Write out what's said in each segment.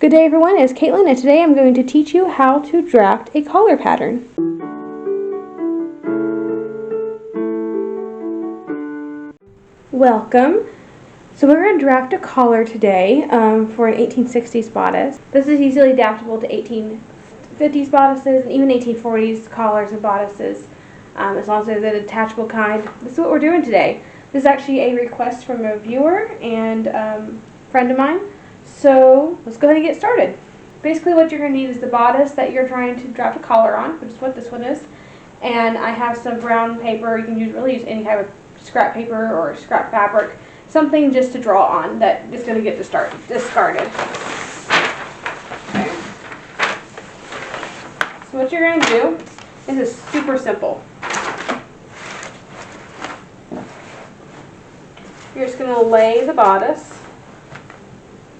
Good day everyone, it's Caitlin, and today I'm going to teach you how to draft a collar pattern. Welcome. So we're going to draft a collar today for an 1860s bodice. This is easily adaptable to 1850s bodices and even 1840s collars and bodices, as long as they're the detachable kind. This is what we're doing today. This is actually a request from a viewer and friend of mine. So let's go ahead and get started. Basically what you're going to need is the bodice that you're trying to draft a collar on, which is what this one is. And I have some brown paper. You can really use any kind of scrap paper or scrap fabric. Something just to draw on that is going to get discarded. Okay. So what you're going to do is super simple. You're just going to lay the bodice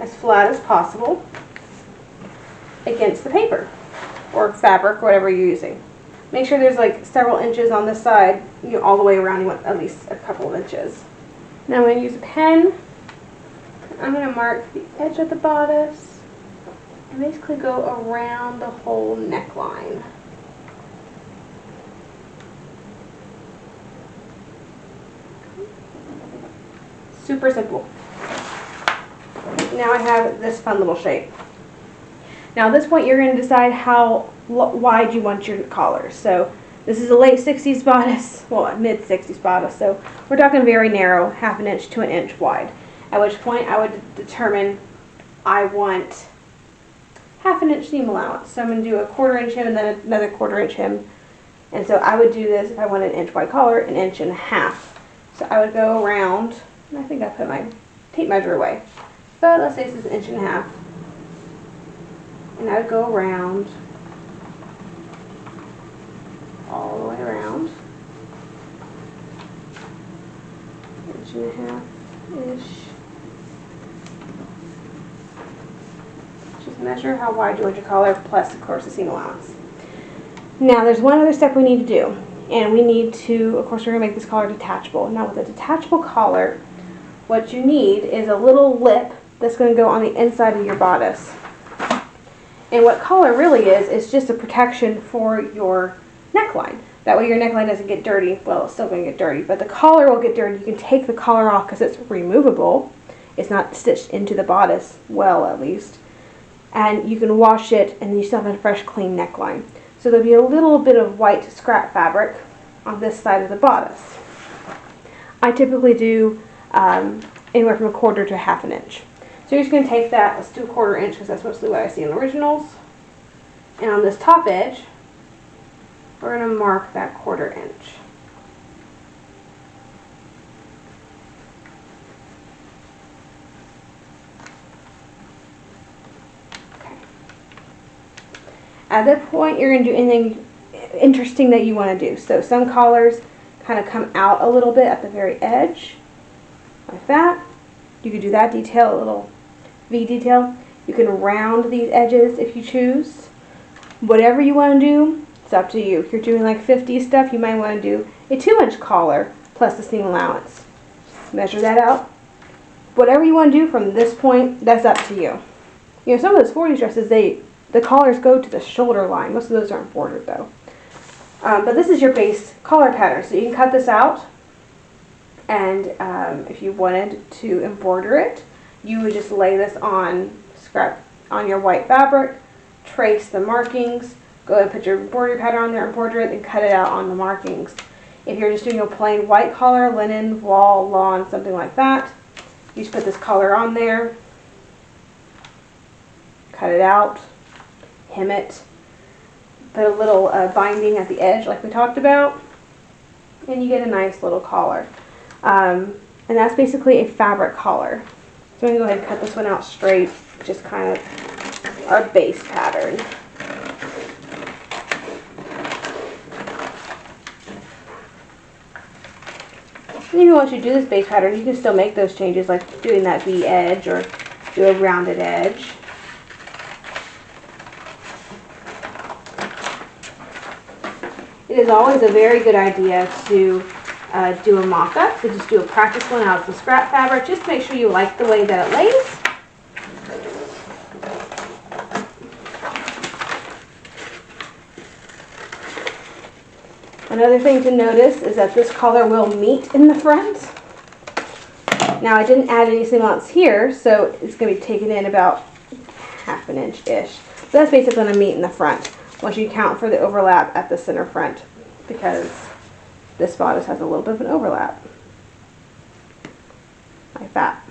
as flat as possible against the paper or fabric or whatever you're using. Make sure there's like several inches on this side, all the way around. You want at least a couple of inches. Now I'm going to use a pen. I'm going to mark the edge of the bodice and basically go around the whole neckline. Super simple. Now I have this fun little shape. Now at this point you're going to decide how wide you want your collar. So this is a late 60s bodice, well a mid 60s bodice, so we're talking very narrow, ½ inch to an inch wide. At which point I would determine I want ½ inch seam allowance. So I'm going to do a 1/4 inch hem and then another 1/4 inch hem. And so I would do this if I want an inch wide collar, 1.5 inches. So I would go around, and I think I put my tape measure away. But let's say this is 1.5 inches. And I would go around, all the way around, 1.5 inches-ish. Just measure how wide you want your collar, plus of course the seam allowance. Now there's one other step we need to do, and we need to, of course we're going to make this collar detachable. Now with a detachable collar, what you need is a little lip that's going to go on the inside of your bodice. And what collar really is just a protection for your neckline. That way your neckline doesn't get dirty. Well, it's still going to get dirty, but the collar will get dirty. You can take the collar off because it's removable. It's not stitched into the bodice, well at least. And you can wash it and you still have a fresh, clean neckline. So there'll be a little bit of white scrap fabric on this side of the bodice. I typically do anywhere from 1/4 to ½ inch. So you're just going to take that, let's do 1/4 inch because that's mostly what I see in the originals. And on this top edge, we're going to mark that 1/4 inch. Okay. At that point, you're going to do anything interesting that you want to do. So some collars kind of come out a little bit at the very edge, like that. You could do that detail, a little V detail. You can round these edges if you choose. Whatever you want to do, it's up to you. If you're doing like 50 stuff, you might want to do a 2-inch collar plus the seam allowance. Just measure that out. Whatever you want to do from this point, that's up to you. You know, some of those 40s dresses, the collars go to the shoulder line. Most of those aren't bordered though. But this is your base collar pattern, so you can cut this out. And if you wanted to embroider it, you would just lay this on your white fabric, trace the markings, go ahead and put your embroidery pattern on there, embroider it, and cut it out on the markings. If you're just doing a plain white collar, linen, voile, lawn, something like that, you just put this collar on there, cut it out, hem it, put a little binding at the edge like we talked about, and you get a nice little collar. And that's basically a fabric collar. So I'm going to go ahead and cut this one out straight, just kind of our base pattern. And if you want to do this base pattern, you can still make those changes, like doing that V edge or do a rounded edge. It is always a very good idea to do a mock-up, so just do a practice one out of the scrap fabric. Just make sure you like the way that it lays. Another thing to notice is that this collar will meet in the front. Now I didn't add any seam allowance here, so it's going to be taken in about 1/2 inch-ish. So that's basically going to meet in the front once you count for the overlap at the center front, because this bodice has a little bit of an overlap. Like that.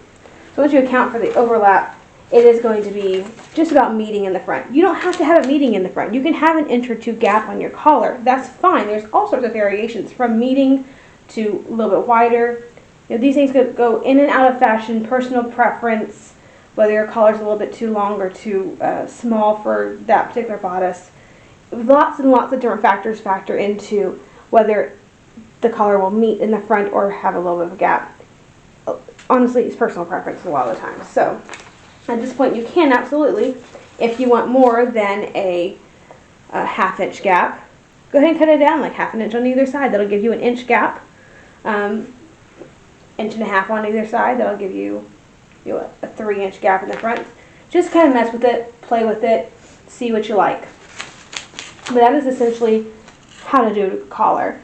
So once you account for the overlap, it is going to be just about meeting in the front. You don't have to have it meeting in the front. You can have an 1 or 2 inch gap on your collar. That's fine. There's all sorts of variations from meeting to a little bit wider. You know, these things could go in and out of fashion, personal preference, whether your collar's a little bit too long or too small for that particular bodice. Lots and lots of different factors factor into whether the collar will meet in the front or have a little bit of a gap. Honestly, it's personal preference a lot of the time. So at this point, you can absolutely, if you want more than a 1/2 inch gap, go ahead and cut it down like 1/2 inch on either side. That'll give you an inch gap. 1.5 inches on either side. That'll give you, a 3 inch gap in the front. Just kind of mess with it, play with it, see what you like. But that is essentially how to do a collar.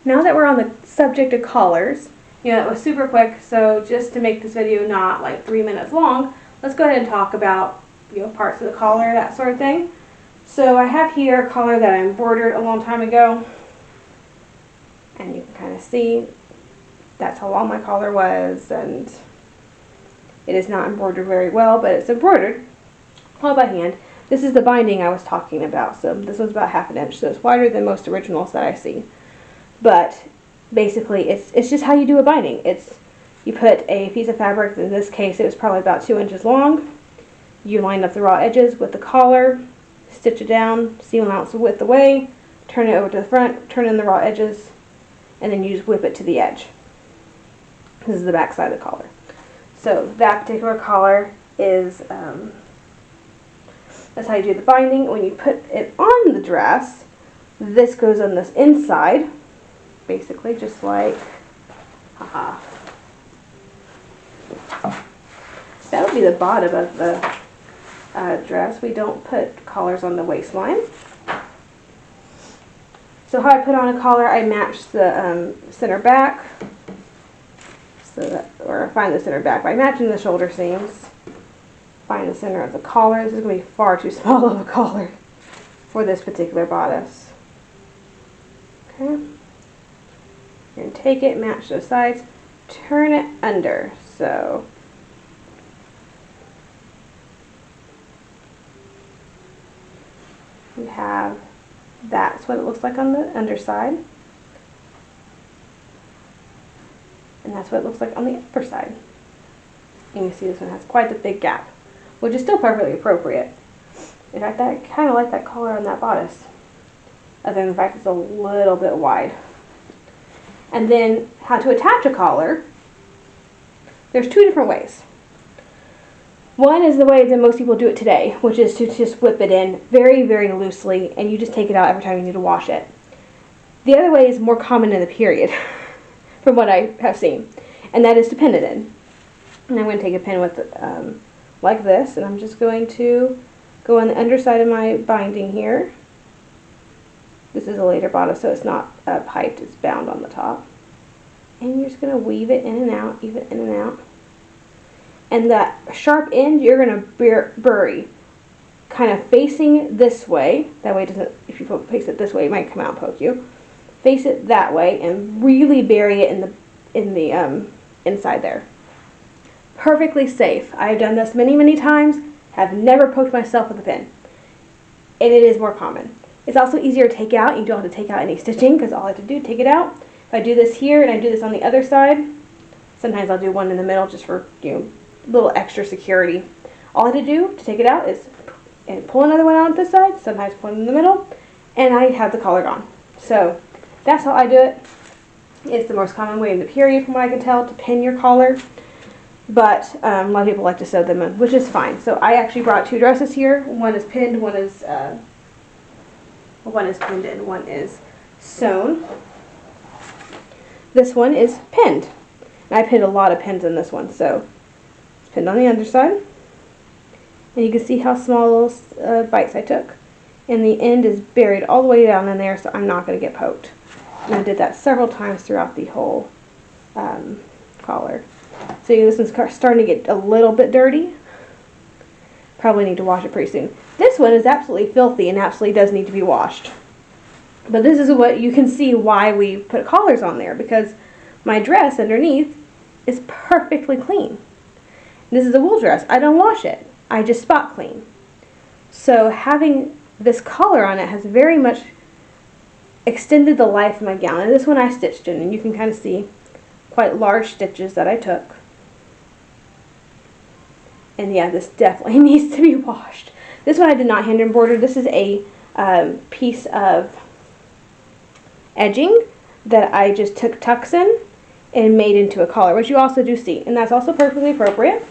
Now that we're on the subject of collars, it was super quick, so just to make this video not like 3 minutes long, let's go ahead and talk about parts of the collar, that sort of thing. So I have here a collar that I embroidered a long time ago, and you can kind of see that's how long my collar was, and it is not embroidered very well, but it's embroidered all by hand. This is the binding I was talking about, so this was about 1/2 inch, so it's wider than most originals that I see. But basically, it's just how you do a binding. You put a piece of fabric, in this case it was probably about 2 inches long. You line up the raw edges with the collar, stitch it down, seam allowance the width away, turn it over to the front, turn in the raw edges, and then you just whip it to the edge. This is the back side of the collar. So that particular collar is, that's how you do the binding. When you put it on the dress, this goes on this inside, basically just like, that would be the bottom of the dress. We don't put collars on the waistline. So how I put on a collar, I match the center back, or find the center back by matching the shoulder seams. Find the center of the collar. This is going to be far too small of a collar for this particular bodice. Okay. You're going to take it, match those sides, turn it under. So you have, that's what it looks like on the underside. And that's what it looks like on the upper side. And you see this one has quite a big gap, which is still perfectly appropriate. In fact, I kind of like that collar on that bodice, other than the fact it's a little bit wide. And then how to attach a collar. There's 2 different ways. One is the way that most people do it today, which is to just whip it in very, very loosely, and you just take it out every time you need to wash it. The other way is more common in the period, from what I have seen, and that is to pin it in. And I'm going to take a pin with like this, and I'm just going to go on the underside of my binding here. This is a later bodice, so it's not piped, it's bound on the top. And you're just going to weave it in and out, even in and out. And that sharp end, you're going to bury kind of facing this way. That way it doesn't, if you face it this way, it might come out and poke you. Face it that way and really bury it in the inside there. Perfectly safe. I've done this many, many times. Have never poked myself with a pin. And it is more common. It's also easier to take out. You don't have to take out any stitching because all I have to do is take it out. If I do this here and I do this on the other side, sometimes I'll do one in the middle just for a little extra security. All I have to do to take it out is pull another one out on this side, sometimes one in the middle, and I have the collar gone. So that's how I do it. It's the most common way in the period, from what I can tell, to pin your collar. But a lot of people like to sew them in, which is fine. So I actually brought 2 dresses here. One is pinned, one is pinned, and one is sewn. This one is pinned. And I pinned a lot of pins in this one, so it's pinned on the underside. And you can see how small little bites I took. And the end is buried all the way down in there, so I'm not going to get poked. And I did that several times throughout the whole collar. So this one's starting to get a little bit dirty. Probably need to wash it pretty soon. This one is absolutely filthy and absolutely does need to be washed. But this is what you can see why we put collars on there, because my dress underneath is perfectly clean. This is a wool dress. I don't wash it. I just spot clean. So having this collar on it has very much extended the life of my gown. And this one I stitched in, and you can kind of see quite large stitches that I took. And yeah, this definitely needs to be washed. This one I did not hand embroider. This is a piece of edging that I just took tucks in and made into a collar, which you also do see. And that's also perfectly appropriate.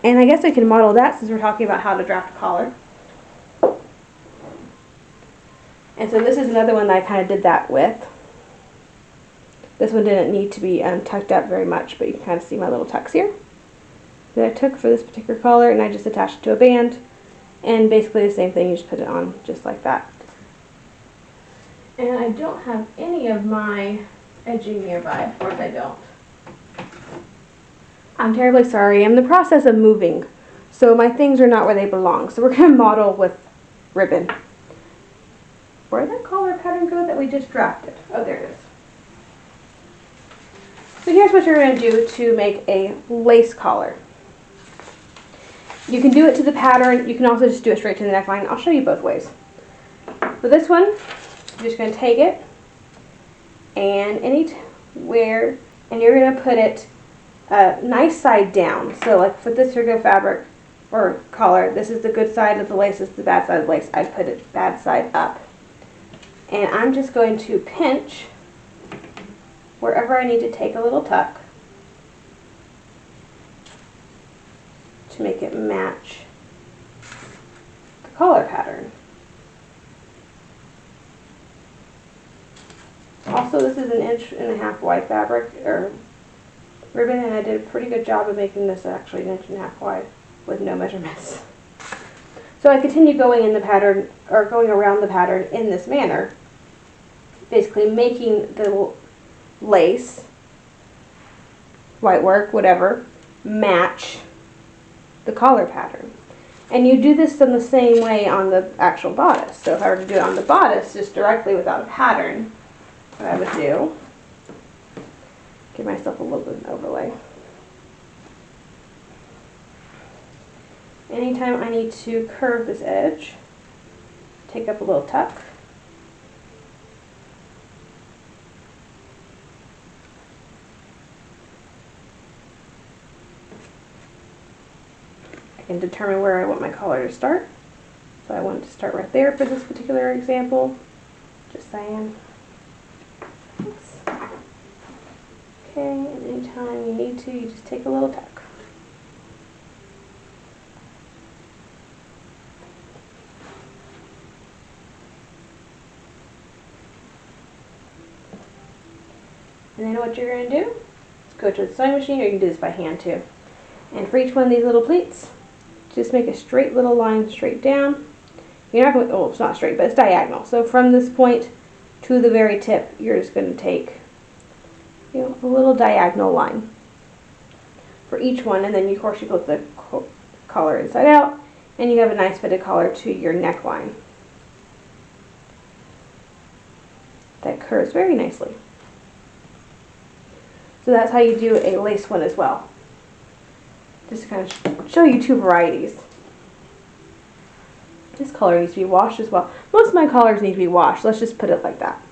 And I guess I can model that since we're talking about how to draft a collar. And so this is another one that I kind of did that with. This one didn't need to be tucked up very much, but you can kind of see my little tucks here that I took for this particular collar, and I just attached it to a band. And basically the same thing, you just put it on just like that. And I don't have any of my edging nearby. Of course I don't. I'm terribly sorry. I'm in the process of moving, so my things are not where they belong. So we're going to model with ribbon. Where did that collar pattern go that we just drafted? Oh, there it is. So here's what you're going to do to make a lace collar. You can do it to the pattern. You can also just do it straight to the neckline. I'll show you both ways. For this one, you're just going to take it and anywhere, and you're going to put it nice side down. So like for this particular fabric or collar, this is the good side of the lace, this is the bad side of the lace. I'd put it bad side up. And I'm just going to pinch wherever I need to take a little tuck to make it match the collar pattern. Also, this is 1.5 inch wide fabric or ribbon, and I did a pretty good job of making this actually 1.5 inch wide with no measurements. So I continue going in the pattern, or going around the pattern in this manner, basically making the lace, whitework, whatever, match the collar pattern. And you do this in the same way on the actual bodice. So if I were to do it on the bodice just directly without a pattern, what I would do, give myself a little bit of an overlay. Anytime I need to curve this edge, take up a little tuck. I can determine where I want my collar to start. So I want it to start right there for this particular example. Just saying. Oops. Okay, and anytime you need to, you just take a little tuck. And then what you're going to do is go to the sewing machine, or you can do this by hand too. And for each one of these little pleats, just make a straight little line straight down. You're not going to, oh, it's not straight, but it's diagonal. So from this point to the very tip, you're just going to take, you know, a little diagonal line for each one, and then of course you put the collar inside out, and you have a nice fitted collar to your neckline. That curves very nicely. So that's how you do a lace one as well. Just to kind of show you two varieties. This collar needs to be washed as well. Most of my collars need to be washed. Let's just put it like that.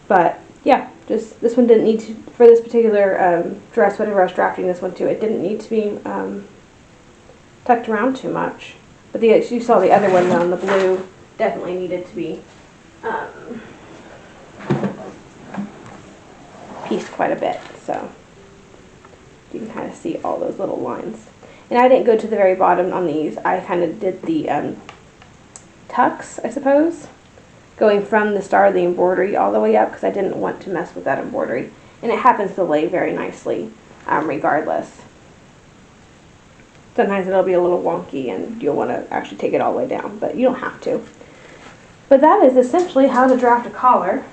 But yeah, just this one didn't need to, for this particular dress, whatever I was drafting this one to, it didn't need to be tucked around too much. But you saw the other one on the blue definitely needed to be pieced quite a bit. So you can kind of see all those little lines. And I didn't go to the very bottom on these. I kind of did the tucks, I suppose, going from the start of the embroidery all the way up, because I didn't want to mess with that embroidery. And it happens to lay very nicely regardless. Sometimes it'll be a little wonky and you'll want to actually take it all the way down, but you don't have to. But that is essentially how to draft a collar.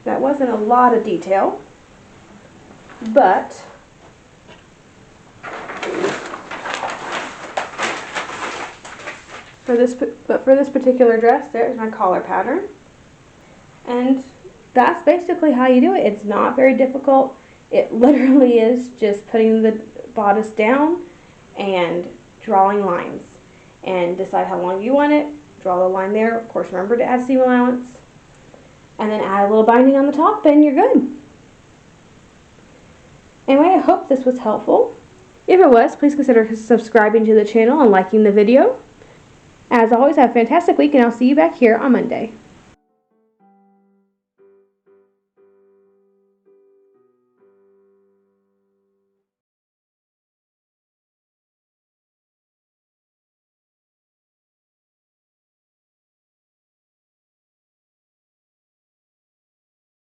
That wasn't a lot of detail, but for this particular dress, there's my collar pattern. And that's basically how you do it. It's not very difficult. It literally is just putting the bodice down and drawing lines. And decide how long you want it. Draw the line there. Of course, remember to add seam allowance. And then add a little binding on the top and you're good. Anyway, I hope this was helpful. If it was, please consider subscribing to the channel and liking the video. As always, have a fantastic week and I'll see you back here on Monday.